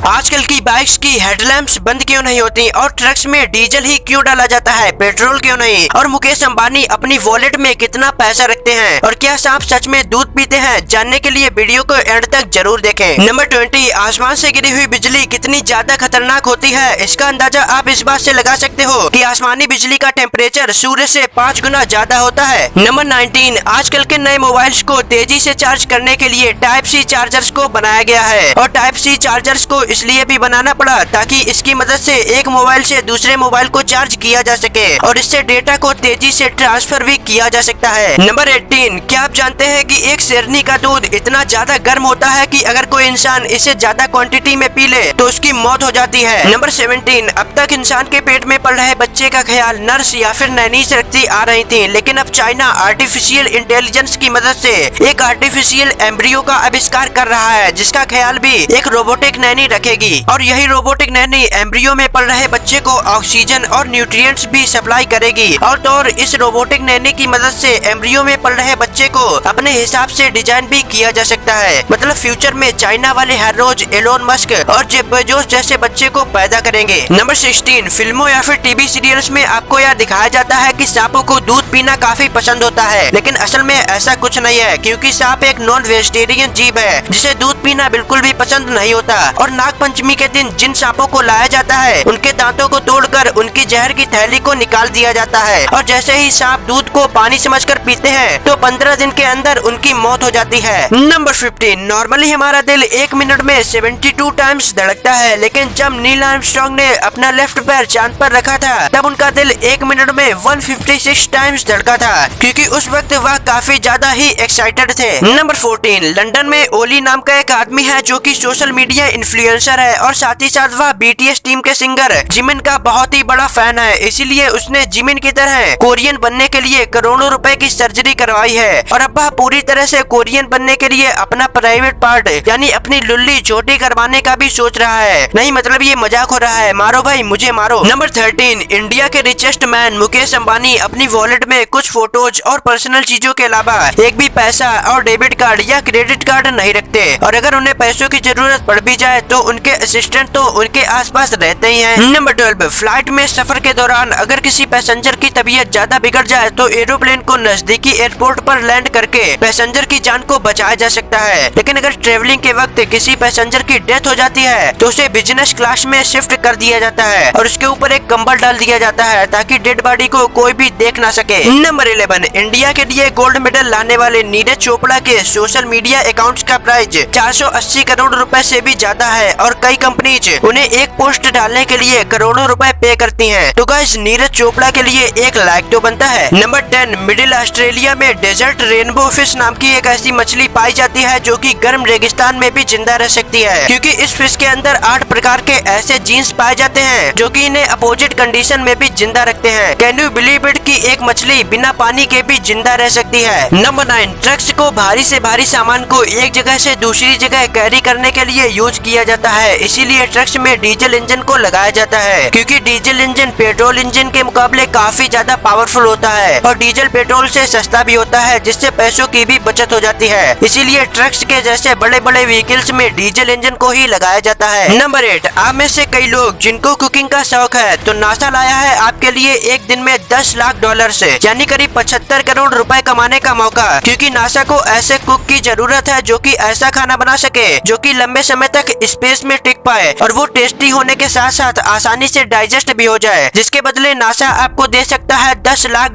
आजकल की बाइक्स की हेडलैम्प्स बंद क्यों नहीं होती और ट्रक्स में डीजल ही क्यों डाला जाता है, पेट्रोल क्यों नहीं, और मुकेश अंबानी अपनी वॉलेट में कितना पैसा रखते हैं और क्या सांप सच में दूध पीते हैं, जानने के लिए वीडियो को एंड तक जरूर देखें। नंबर 20, आसमान से गिरी हुई बिजली कितनी ज्यादा खतरनाक होती है, इसका अंदाजा आप इस बात से लगा सकते हो कि आसमानी बिजली का टेम्परेचर सूर्य से 5 गुना ज्यादा होता है। नंबर 19, आजकल के नए मोबाइल्स को तेजी से चार्ज करने के लिए टाइप सी चार्जर्स को बनाया गया है और टाइप सी चार्जर्स को इसलिए भी बनाना पड़ा ताकि इसकी मदद से एक मोबाइल से दूसरे मोबाइल को चार्ज किया जा सके और इससे डेटा को तेजी से ट्रांसफर भी किया जा सकता है। नंबर 18, क्या आप जानते हैं कि एक शेरनी का दूध इतना ज्यादा गर्म होता है कि अगर कोई इंसान इसे ज्यादा क्वांटिटी में पी ले तो उसकी मौत हो जाती है। नंबर 17, अब तक इंसान के पेट में पल रहे बच्चे का ख्याल नर्स या फिर नैनीज रखती आ रही थी, लेकिन अब चाइना आर्टिफिशियल इंटेलिजेंस की मदद से एक आर्टिफिशियल एम्ब्रियो का आविष्कार कर रहा है जिसका ख्याल भी एक रोबोटिक नैनी रखेगी और यही रोबोटिक नैनी एम्ब्रियो में पल रहे बच्चे को ऑक्सीजन और न्यूट्रिएंट्स भी सप्लाई करेगी और तो और इस रोबोटिक नैनी की मदद से एम्ब्रियो में पल रहे बच्चे को अपने हिसाब से डिजाइन भी किया जा सकता है। मतलब फ्यूचर में चाइना वाले हर रोज एलोन मस्क और जेफ बेजोस जैसे बच्चे को पैदा करेंगे। नंबर 16, फिल्मों या फिर टीवी सीरियल्स में आपको यह दिखाया जाता है कि सांपों को दूध पीना काफी पसंद होता है, लेकिन असल में ऐसा कुछ नहीं है क्योंकि सांप एक नॉन वेजिटेरियन जीव है जिसे दूध पीना बिल्कुल भी पसंद नहीं होता और नाग पंचमी के दिन जिन सांपों को लाया जाता है उनके दांतों को तोड़कर उनकी जहर की थैली को निकाल दिया जाता है और जैसे ही सांप दूध को पानी समझकर पीते हैं तो 15 दिन के अंदर उनकी मौत हो जाती है। नंबर 15, नॉर्मली हमारा दिल 1 मिनट में 72 टाइम्स धड़कता है, लेकिन जब नील आर्मस्ट्रांग ने अपना लेफ्ट पैर चांद पर रखा था तब उनका दिल 1 मिनट में 156 टाइम्स धड़का था क्योंकि उस वक्त वह काफी ज्यादा ही एक्साइटेड थे। नंबर 14, लंदन में ओली नाम का एक आदमी है जो कि सोशल मीडिया इन्फ्लुएंसर है और साथ ही साथ वह बीटीएस टीम के सिंगर जिमिन का बहुत ही बड़ा फैन है, इसीलिए उसने जिमिन की तरह कोरियन बनने के लिए करोड़ों रुपए की सर्जरी करवाई है और अब वह पूरी तरह से कोरियन बनने के लिए अपना प्राइवेट पार्ट यानी अपनी लुल्ली छोटी करवाने का भी सोच रहा है। नहीं मतलब ये मजाक हो रहा है, मारो भाई मुझे मारो। नंबर 13, इंडिया के रिचेस्ट मैन मुकेश अंबानी अपनी वॉलेट में कुछ फोटोज और पर्सनल चीजों के अलावा एक भी पैसा और डेबिट कार्ड या क्रेडिट कार्ड नहीं रखते और अगर उन्हें पैसों की जरूरत पड़ भी जाए तो उनके असिस्टेंट तो उनके आसपास रहते ही हैं। नंबर 12, फ्लाइट में सफर के दौरान अगर किसी पैसेंजर की तबीयत ज्यादा बिगड़ जाए तो एरोप्लेन को नजदीकी एयरपोर्ट पर लैंड करके पैसेंजर की जान को बचाया जा सकता है, लेकिन अगर ट्रेवलिंग के वक्त किसी पैसेंजर की डेथ हो जाती है तो उसे बिजनेस क्लास में शिफ्ट कर दिया जाता है और उसके ऊपर एक कंबल डाल दिया जाता है ताकि डेड बॉडी को कोई भी देख ना सके। नंबर 11, इंडिया के लिए गोल्ड मेडल लाने वाले नीरज चोपड़ा के सोशल मीडिया अकाउंट्स का प्राइस 480 करोड़ रुपए से भी ज्यादा है और कई कंपनीज उन्हें एक पोस्ट डालने के लिए करोड़ों रुपए पे करती हैं। तो गाइस नीरज चोपड़ा के लिए एक लाइक तो बनता है। नंबर 10, मिडिल ऑस्ट्रेलिया में डेजर्ट रेनबो फिश नाम की एक ऐसी मछली पाई जाती है जो कि गर्म रेगिस्तान में भी जिंदा रह सकती है क्योंकि इस फिश के अंदर 8 प्रकार के ऐसे जीन्स पाए जाते हैं जो कि इन्हें अपोजिट कंडीशन में भी जिंदा रखते हैं। कैन यू बिलीव इट कि एक मछली बिना पानी के भी जिंदा रह सकती है। नंबर 9, ट्रक्स को भारी से भारी सामान को एक जगह से दूसरी जगह कैरी करने के लिए यूज किया जाता है, इसीलिए ट्रक्स में डीजल इंजन को लगाया जाता है क्योंकि डीजल इंजन पेट्रोल इंजन के मुकाबले काफी ज्यादा पावरफुल होता है और डीजल पेट्रोल से सस्ता भी होता है जिससे पैसों की भी बचत हो जाती है, इसीलिए ट्रक्स के जैसे बड़े बड़े व्हीकल्स में डीजल इंजन को ही लगाया जाता है। नंबर 8, आप में से कई लोग जिनको कुकिंग का शौक है तो नासा लाया है आपके लिए एक दिन में $10 लाख से यानी करीब 75 करोड़ रुपए कमाने का मौका क्योंकि नासा को ऐसे कुक की जरूरत है जो कि ऐसा खाना बना सके जो कि लंबे समय तक स्पेस में टिक पाए और वो टेस्टी होने के साथ साथ आसानी से डाइजेस्ट भी हो जाए, जिसके बदले नासा आपको दे सकता है $10 लाख।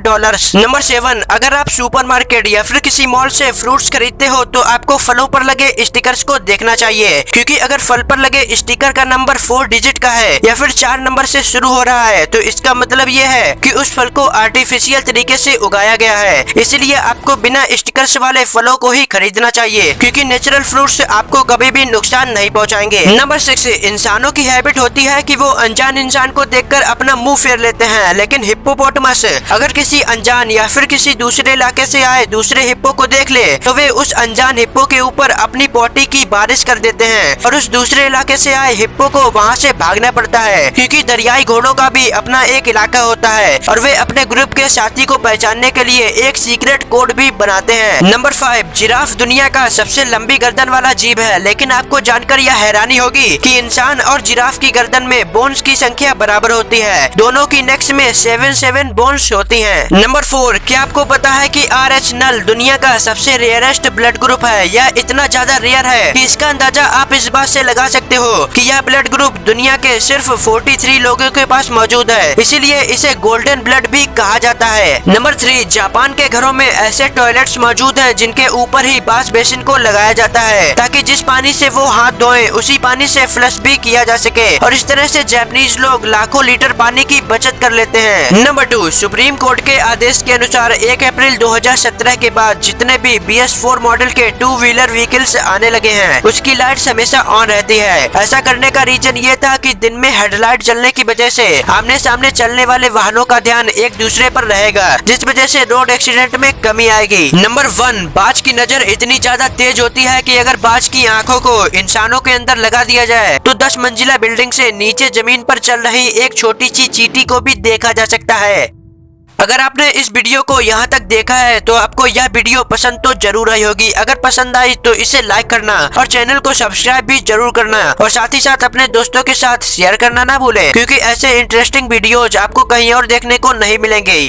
नंबर 7, अगर आप सुपरमार्केट या फिर किसी मॉल से फ्रूट्स खरीदते हो तो आपको फलों पर लगे स्टिकर्स को देखना चाहिए क्योंकि अगर फल पर लगे स्टिकर का नंबर 4 डिजिट का है या फिर 4 नंबर से शुरू हो रहा है तो इसका मतलब ये है कि उस फल को आर्टिफिशियल तरीके से उगाया गया है, इसलिए आपको बिना स्टिकर्स वाले फलों को ही खरीदना चाहिए क्योंकि नेचुरल फ्रूट्स आपको कभी भी नुकसान नहीं पहुंचाएंगे। नंबर 6, इंसानों की हैबिट होती है कि वो अनजान इंसान को देखकर अपना मुंह फेर लेते हैं, लेकिन हिप्पोपोटामस अगर किसी अनजान या फिर किसी दूसरे इलाके से आए दूसरे हिप्पो को देख ले तो वे उस अनजान हिप्पो के ऊपर अपनी पोटी की बारिश कर देते हैं और उस दूसरे इलाके से आए हिप्पो को वहाँ से भागना पड़ता है क्योंकि दरियाई घोड़ों का भी अपना एक इलाका होता है और वे अपने ग्रुप के साथी को पहचानने के लिए एक सीक्रेट कोड भी बनाते हैं। नंबर 5, जिराफ दुनिया का सबसे लंबी गर्दन वाला जीव है, लेकिन आपको जानकर यह हैरानी होगी कि इंसान और जिराफ की गर्दन में बोन्स की संख्या बराबर होती है। दोनों की नेक्स में 7 बोन्स होती हैं। नंबर 4, क्या आपको पता है कि RH नल दुनिया का सबसे रेयरेस्ट ब्लड ग्रुप है। यह इतना ज्यादा रेयर है कि इसका अंदाजा आप इस बात से लगा सकते हो कि यह ब्लड ग्रुप दुनिया के सिर्फ 43 लोगों के पास मौजूद है, इसीलिए इसे गोल्डन ब्लड भी कहा जाता है। नंबर 3, जापान के घरों में ऐसे टॉयलेट्स मौजूद हैं जिनके ऊपर ही वॉश बेसिन को लगाया जाता है ताकि जिस पानी से वो हाथ धोएं उसी पानी से फ्लश भी किया जा सके, और इस तरह से जापानीज लोग लाखों लीटर पानी की बचत कर लेते हैं। नंबर 2, सुप्रीम कोर्ट के आदेश के अनुसार 1 अप्रैल 2017 के बाद जितने भी BS4 मॉडल के 2 व्हीलर व्हीकल्स आने लगे हैं उसकी लाइट्स हमेशा ऑन रहती है। ऐसा करने का रीजन ये था कि दिन में हेडलाइट जलने की वजह से आमने सामने चलने वाले वाहनों का ध्यान एक दूसरे पर रहेगा, जिस वजह से रोड एक्सीडेंट में कमी आएगी। नंबर 1, बाज की नजर इतनी ज्यादा तेज होती है कि अगर बाज की आंखों को इंसानों के अंदर लगा दिया जाए तो 10 मंजिला बिल्डिंग से नीचे जमीन पर चल रही एक छोटी सी चींटी को भी देखा जा सकता है। अगर आपने इस वीडियो को यहाँ तक देखा है तो आपको यह वीडियो पसंद तो जरूर आई होगी। अगर पसंद आई तो इसे लाइक करना और चैनल को सब्सक्राइब भी जरूर करना, और साथ ही साथ अपने दोस्तों के साथ शेयर करना ना भूलें, क्योंकि ऐसे इंटरेस्टिंग वीडियोज आपको कहीं और देखने को नहीं मिलेंगे।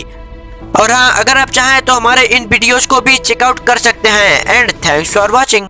और हाँ, अगर आप चाहें तो हमारे इन वीडियोस को भी चेकआउट कर सकते हैं। And thanks for watching.